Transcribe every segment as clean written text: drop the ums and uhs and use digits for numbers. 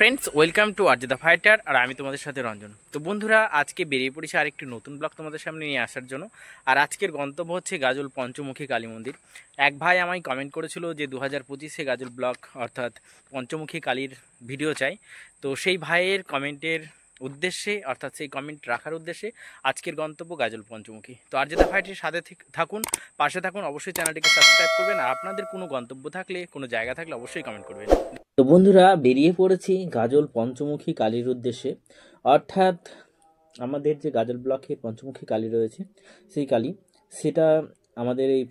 Friends, welcome to RJ the fighter. আর আমি তোমাদের সাথে রঞ্জন। তো বন্ধুরা, আজকে বেরিয়ে পড়েছি আরেকটি নতুন ব্লগ তোমাদের সামনে নিয়ে আসার জন্য। আর আজকের গন্তব্য হচ্ছে গাজল পঞ্চমুখী কালী মন্দির। এক ভাই আমায় কমেন্ট করেছিল যে 2025-এ গাজল ব্লগ অর্থাৎ পঞ্চমুখী কালীর ভিডিও চাই। তো সেই ভাইয়ের কমেন্টের উদ্দেশ্যে অর্থাৎ সেই কমেন্ট রাখার উদ্দেশ্যে আজকের গন্তব্য গাজল পঞ্চমুখী। তো আরজে দ্য ফাইটারের সাথে থাকুন, পাশে থাকুন, অবশ্যই চ্যানেলটিকে সাবস্ক্রাইব করবেন। আর আপনাদের কোনো গন্তব্য থাকলে, কোনো জায়গা থাকলে অবশ্যই কমেন্ট করবেন। তো বন্ধুরা, বেরিয়ে পড়েছি গাজল পঞ্চমুখী কালীর উদ্দেশ্যে। অর্থাৎ আমাদের যে গাজল ব্লকে পঞ্চমুখী কালী রয়েছে, সেই কালী, সেটা আমাদের এই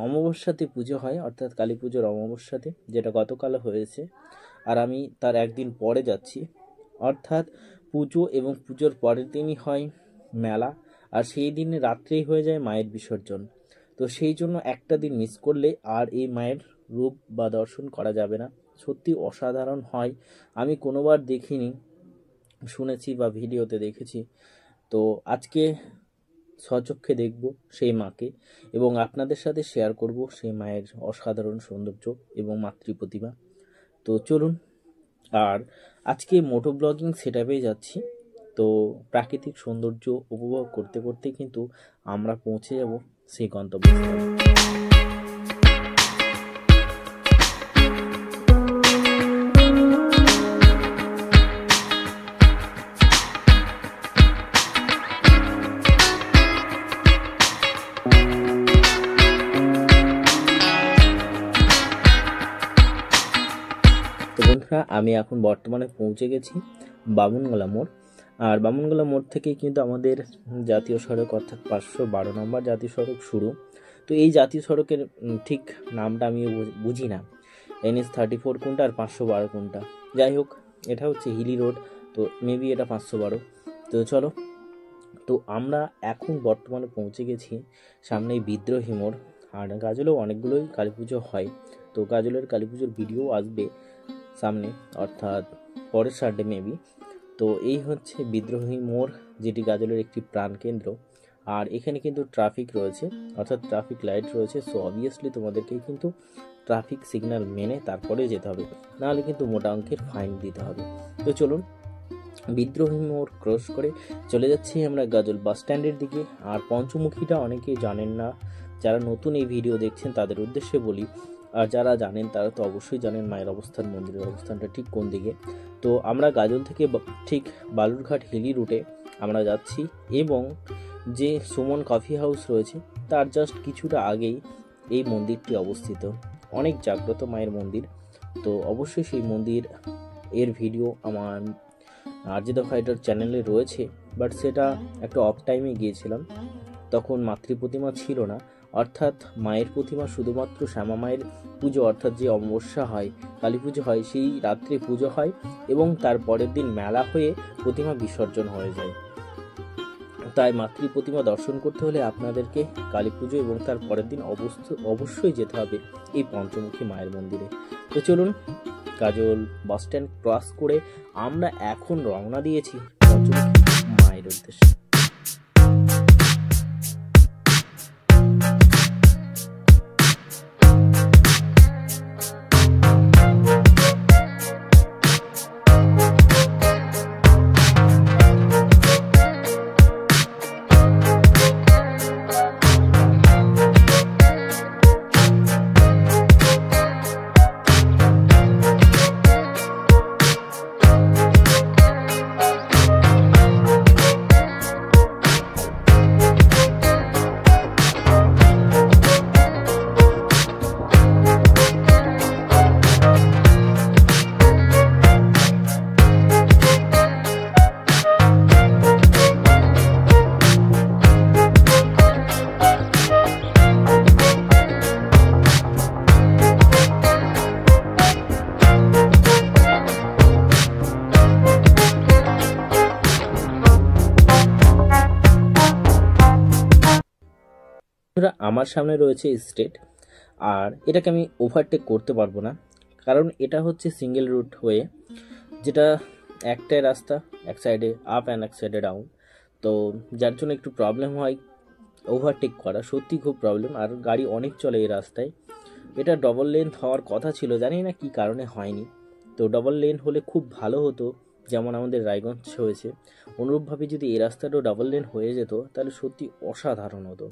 অমাবস্যাতে পুজো হয়, অর্থাৎ কালী পুজোর অমাবস্যাতে, যেটা গতকাল হয়েছে। আর আমি তার একদিন পরে যাচ্ছি, অর্থাৎ পুজো এবং পুজোর পরের দিনই হয় মেলা। আর সেই দিনে রাত্রেই হয়ে যায় মায়ের বিসর্জন। তো সেই জন্য একটা দিন মিস করলে আর এই মায়ের রূপ বা দর্শন করা যাবে না। সত্যি অসাধারণ হয়। আমি কোনোবার দেখিনি, শুনেছি বা ভিডিওতে দেখেছি। তো আজকে স্বচক্ষে দেখব সেই মাকে এবং আপনাদের সাথে শেয়ার করব সেই মায়ের অসাধারণ সৌন্দর্য এবং মাতৃ প্রতিমা। তো চলুন। আর আজকে মোটো ব্লগিং সেটআপে যাচ্ছি। তো প্রাকৃতিক সৌন্দর্য উপভোগ করতে করতে কিন্তু আমরা পৌঁছে যাব সেই গন্তব্যস্থলে। তো বন্ধুরা, আমি এখন বর্তমানে পৌঁছে গেছি বামুনগোলা মোড়। আর বামুনগোলা মোড় থেকেই কিন্তু আমাদের জাতীয় সড়ক অর্থাৎ 512 নম্বর জাতীয় সড়ক শুরু। তো এই জাতীয় সড়কের ঠিক নামটা আমি বুঝি না, NH 34 কোনটা আর 512 কোনটা। যাই হোক, এটা হচ্ছে হিলি রোড, তো মেবি এটা 512। তো চলো। তো আমরা এখন বর্তমানে পৌঁছে গেছি সামনেই বিদ্রোহী মোড়। আর গাজলেও অনেকগুলোই কালী পুজো হয়। তো গাজলের কালী পুজোর ভিডিও আসবে সামনে, অর্থাৎ পরের সানডে মেবি। তো এই হচ্ছে বিদ্রোহী মোড়, যেটি গাজলের একটি প্রাণকেন্দ্র। আর এখানে কিন্তু ট্রাফিক রয়েছে, অর্থাৎ ট্রাফিক লাইট রয়েছে। সো অবভিয়াসলি তোমাদেরকেই কিন্তু ট্রাফিক সিগন্যাল মেনে তারপরে যেতে হবে, নাহলে কিন্তু মোটা অঙ্কের ফাইন দিতে হবে। তো চলুন, বিদ্রোহী মোড় ক্রস করে চলে যাচ্ছি আমরা গাজল বাস স্ট্যান্ডের দিকে। আর পঞ্চমুখীটা অনেকেই জানেন না, যারা নতুন এই ভিডিও দেখছেন তাদের উদ্দেশ্যে বলি। আর যারা জানেন তারা তো অবশ্যই জানেন মায়ের অবস্থান, মন্দিরের অবস্থানটা ঠিক কোন দিকে। তো আমরা গাজল থেকে ঠিক বালুরঘাট হিলি রুটে আমরা যাচ্ছি, এবং যে সুমন কফি হাউস রয়েছে তার জাস্ট কিছুটা আগেই এই মন্দিরটি অবস্থিত। অনেক জাগ্রত মায়ের মন্দির। তো অবশ্যই সেই মন্দির এর ভিডিও আমার আরজে দ্য ফাইটার চ্যানেলে রয়েছে, বাট সেটা একটা অফ টাইমে গিয়েছিলাম, তখন মাতৃ প্রতিমা ছিল না। অর্থাৎ মায়ের প্রতিমা শুধুমাত্র শ্যামা মায়ের পুজো, অর্থাৎ যে অমাবস্যা হয়, কালী পুজো হয়, সেই রাত্রে পুজো হয় এবং তার পরের দিন মেলা হয়ে প্রতিমা বিসর্জন হয়ে যায়। তাই মাতৃ প্রতিমা দর্শন করতে হলে আপনাদেরকে কালী পুজো এবং তার পরের দিন অবশ্যই যেতে হবে এই পঞ্চমুখী মায়ের মন্দিরে। তো চলুন, গাজল বাস স্ট্যান্ড ক্রস করে আমরা এখন রওনা দিয়েছি পঞ্চমুখী মায়ের উদ্দেশ্যে। আমার সামনে রয়েছে স্ট্রেট, আর এটাকে আমি ওভারটেক করতে পারবো না, কারণ এটা হচ্ছে সিঙ্গেল রুট হয়ে, যেটা একটাই রাস্তা, এক সাইডে আপ অ্যান্ড এক সাইডে ডাউন। তো যার জন্য একটু প্রবলেম হয় ওভারটেক করা, সত্যি খুব প্রবলেম। আর গাড়ি অনেক চলে এই রাস্তায়। এটা ডবল লেন্থ হওয়ার কথা ছিল, জানি না কি কারণে হয়নি। তো ডাবল লেন হলে খুব ভালো হতো, যেমন আমাদের রায়গঞ্জ হয়েছে। অনুরূপভাবে যদি এই রাস্তাটাও ডাবল লেন হয়ে যেত তাহলে সত্যি অসাধারণ হতো।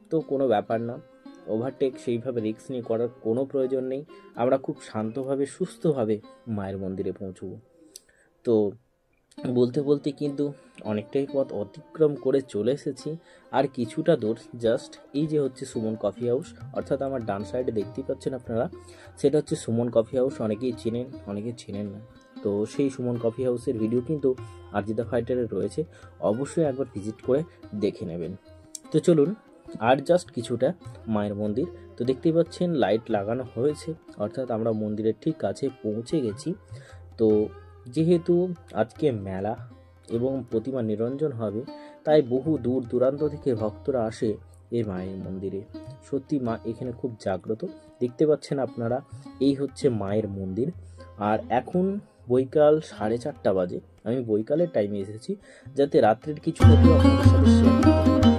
তো কোনো ব্যাপার না, ওভারটেক সেইভাবে রিস্ক নিয়ে করার কোনো প্রয়োজন নেই। আমরা খুব শান্তভাবে সুস্থভাবে মায়ের মন্দিরে পৌঁছবো। তো বলতে বলতে কিন্তু অনেকটাই পথ অতিক্রম করে চলে এসেছি। আর কিছুটা দূর জাস্ট এই যে হচ্ছে সুমন কফি হাউস, অর্থাৎ আমার ডান সাইডে দেখতেই পাচ্ছেন আপনারা, সেটা হচ্ছে সুমন কফি হাউস। অনেকেই চেনেন, অনেকেই চেনেন না। তো সেই সুমন কফি হাউসের ভিডিও কিন্তু আরজিদা ফাইটারে রয়েছে, অবশ্যই একবার ভিজিট করে দেখে নেবেন। তো চলুন, আর জাস্ট কিছুটা মায়ের মন্দির। তো দেখতেই পাচ্ছেন লাইট লাগানো হয়েছে, অর্থাৎ আমরা মন্দিরের ঠিক কাছে পৌঁছে গেছি। তো যেহেতু আজকে মেলা এবং প্রতিমা নিরঞ্জন হবে, তাই বহু দূর দূরান্ত থেকে ভক্তরা আসে এই মায়ের মন্দিরে। সত্যি মা এখানে খুব জাগ্রত। দেখতে পাচ্ছেন আপনারা, এই হচ্ছে মায়ের মন্দির। আর এখন বৈকাল 4:30 বাজে। আমি বৈকালের টাইমে এসেছি যাতে রাত্রের কিছু ভিডিও আপনাদের সাথে শেয়ার করতে পারি।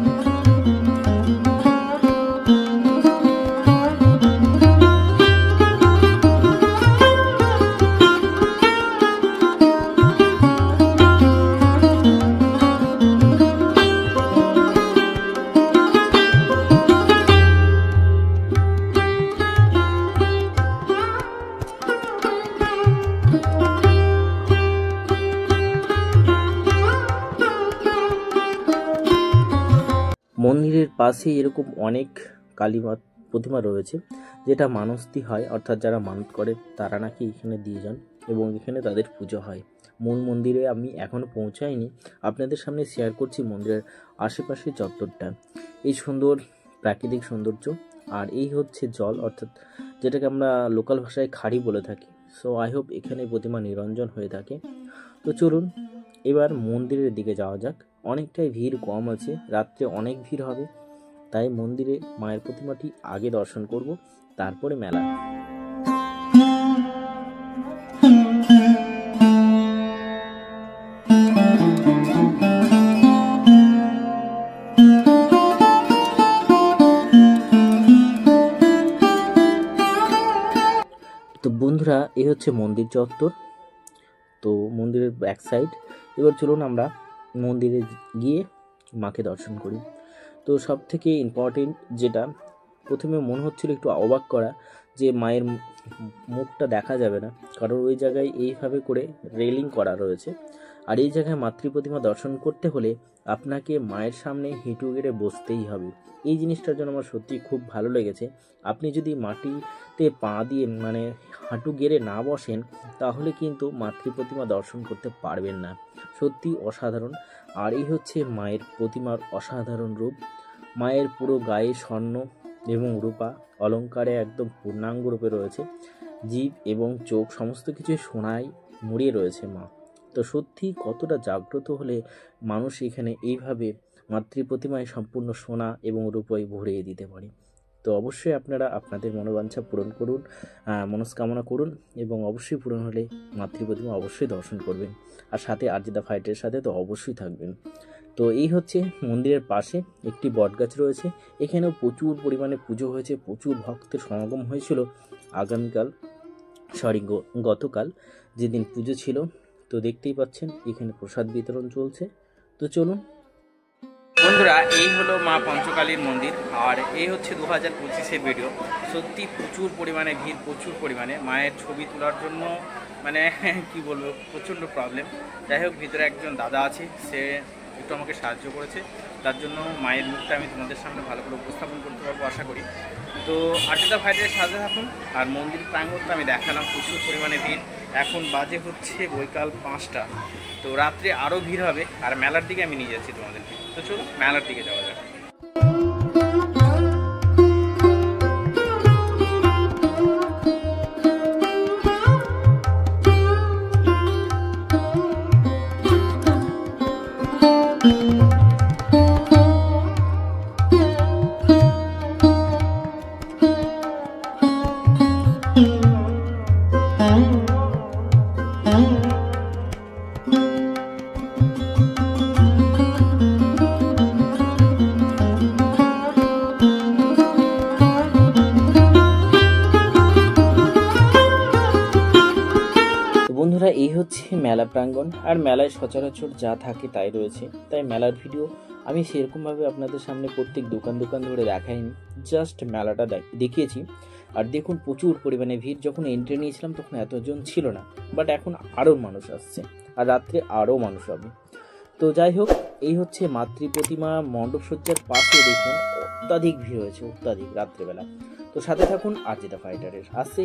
মন্দিরের পাশে এরকম অনেক কালী প্রতিমা রয়েছে, যেটা মানস্তি হয়, অর্থাৎ যারা মানত করে তারা নাকি এখানে দিয়ে যান এবং এখানে তাদের পুজো হয়। মূল মন্দিরে আমি এখনও পৌঁছাইনি, আপনাদের সামনে শেয়ার করছি মন্দিরের আশেপাশে চত্বরটা। এই সুন্দর প্রাকৃতিক সৌন্দর্য, আর এই হচ্ছে জল, অর্থাৎ যেটাকে আমরা লোকাল ভাষায় খাড়ি বলে থাকি। সো আই হোপ এখানে প্রতিমা নিরঞ্জন হয়ে থাকে। তো চলুন এবার মন্দিরের দিকে যাওয়া যাক। অনেকটাই ভিড় কম আছে, রাত্রে অনেক ভিড় হবে, তাই মন্দিরে মায়ের প্রতিমাটি আগে দর্শন করব, তারপরে মেলা। তো বন্ধুরা, এই হচ্ছে মন্দির চত্বর, তো মন্দিরের ব্যাক সাইড। এবার চলুন আমরা মন্দিরে গিয়ে মাকে দর্শন করি। তো সব থেকে ইম্পর্টেন্ট যেটা প্রথমে মনে হচ্ছিল একটু অবাক করা, যে মায়ের মুখটা দেখা যাবে না, কারণ ওই জায়গায় এইভাবে করে রেলিং করা রয়েছে। আর এই জায়গায় মাতৃ প্রতিমা দর্শন করতে হলে আপনাকে মায়ের সামনে হিঁটু গেড়ে বসতেই হবে। এই জিনিসটার জন্য আমার সত্যি খুব ভালো লেগেছে। আপনি যদি মাটিতে পা দিয়ে মানে হাঁটু গেড়ে না বসেন, তাহলে কিন্তু মাতৃ প্রতিমা দর্শন করতে পারবেন না। সত্যি অসাধারণ। আর এই হচ্ছে মায়ের প্রতিমার অসাধারণ রূপ। মায়ের পুরো গায়ে স্বর্ণ এবং রূপা অলঙ্কারে একদম পূর্ণাঙ্গ রূপে রয়েছে। জিভ এবং চোখ সমস্ত কিছুই সোনায় মুড়িয়ে রয়েছে মা। তো সত্যি কতটা জাগ্রত হলে মানুষ এখানে এইভাবে মাতৃ প্রতিমায় সম্পূর্ণ সোনা এবং রূপায় ভরিয়ে দিতে পারে। তো অবশ্যই আপনারা আপনাদের মনোবাঞ্ছা পূরণ করুন, মনস্কামনা করুন, এবং অবশ্যই পূরণ হলে মাতৃ প্রতিমা অবশ্যই দর্শন করবেন। আর সাথে আরজিদা ফাইটের সাথে তো অবশ্যই থাকবেন। তো এই হচ্ছে মন্দিরের পাশে একটি বটগাছ রয়েছে, এখানেও প্রচুর পরিমাণে পুজো হয়েছে, প্রচুর ভক্তের সমাগম হয়েছিল গতকাল যেদিন পুজো ছিল। তো দেখতেই পাচ্ছেন এখানে প্রসাদ বিতরণ চলছে। তো চলুন বন্ধুরা, এই হলো মা পঞ্চকালীর মন্দির, আর এই হচ্ছে 2025-এর ভিডিও। সত্যি প্রচুর পরিমাণে ভিড়, প্রচুর পরিমাণে মায়ের ছবি তোলার জন্য মানে কি বলবো, প্রচণ্ড প্রবলেম। যাই হোক, ভিতরে একজন দাদা আছে, সে একটু আমাকে সাহায্য করেছে, তার জন্য মায়ের মুখটা আমি তোমাদের সামনে ভালো করে উপস্থাপন করতে পারবো আশা করি। তো আরজিদা ফাইটারের সাথে থাকুন। আর মন্দির প্রাঙ্গণটা আমি দেখালাম, প্রচুর পরিমাণে ভিড়। এখন বাজে হচ্ছে বৈকাল 5টা, তো রাত্রে আরও ভিড় হবে। আর মেলার দিকে আমি নিয়ে যাচ্ছি তোমাদেরকে। তো চলো মেলার দিকে যাওয়া যাক। হচ্ছে মেলা প্রাঙ্গণ, আর মেলায় সচরাচর যা থাকে তাই রয়েছে, তাই মেলার ভিডিও আমি সেরকমভাবে আপনাদের সামনে প্রত্যেক দোকান দোকান ধরে দেখাইনি, জাস্ট মেলাটা দেখিয়েছি। আর দেখুন প্রচুর পরিমাণে ভিড়, যখন এন্ট্রি নিয়েছিলাম তখন এতজন ছিল না, বাট এখন আরও মানুষ আসছে, আর রাত্রে আরও মানুষ হবে। তো যাই হোক, এই হচ্ছে মাতৃ প্রতিমা মণ্ডপসজ্জার পাশে দেখুন অত্যাধিক ভিড় হয়েছে, অত্যাধিক রাত্রেবেলা। তো সাথে থাকুন আর যেটা ফাইটারের আসছে।